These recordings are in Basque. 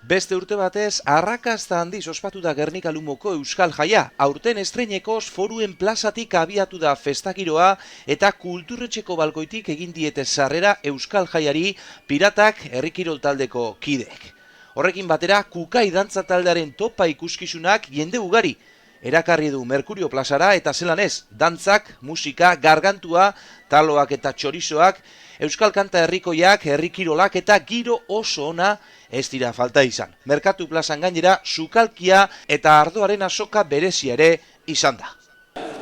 Beste urte batez, arrakasta handiz ospatu da Gernika Lumoko Euskal Jaia. Aurten estreinekoz Foruen plazatik abiatu da festagiroa eta kulturretxeko balkoitik egin diete sarrera Euskal Jaiari Piratak herri kirol taldeko kideek. Horrekin batera, Kukai dantza taldearen topa ikuskizunak jende ugari erakarri du Merkurio plazara eta zelan ez, dantzak, musika, gargantua, taloak eta txorizoak, euskal kanta herrikoiak, herri kirolak eta giro oso ona ez dira falta izan. Merkatu plazan gainera, sukalkia eta ardoaren azoka berezia ere izan da.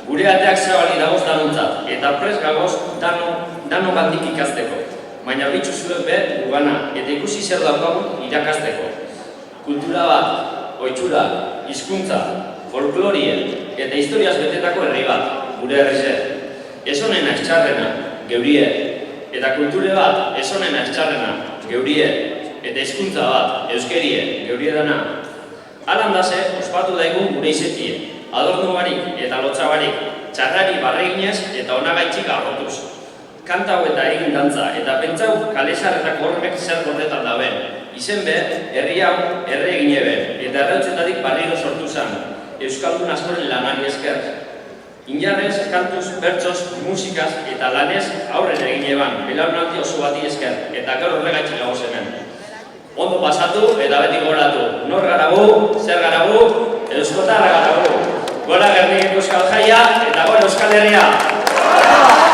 Gure ateak zabali dagoz danontzat eta prest gagoz danok handik ikasteko. Baina bitxu zuek be gugana eta ikusi zer daukagun irakasteko. Kultura bat, ohitura, hizkuntza, folklorie eta historiaz betetako herri bat, gure herrize. Ez honena ez txarrena, geurie. Eta kulture bat, ez honena ez txarrena, geurie. Eta hizkuntza bat, euskerie, geurie dana. Alan daze, ospatu daigun gure izetie. Adorno barik eta lotza barik, txarrari barreginez eta onagaitxik arrotuz. Kanta hau eta egin dantza, eta pentsau kalesarretako hormek zer gorretan daben. Izen be, herri hau, herri egin eben, eta errautzetatik barriro sortu zen, euskaldun askoren lanari esker. Injarrez, kantuz, bertsoz, musikaz eta lanez aurren egin eban, belaunaldi oso bati esker, eta gaur horregaitxik gagoz hemen. Ondo pasatu eta beti goratu. Nor garagu, zer garagu, euskotarra garagu. Gora Gernikako Euskal Jaia eta gora Euskal Herria!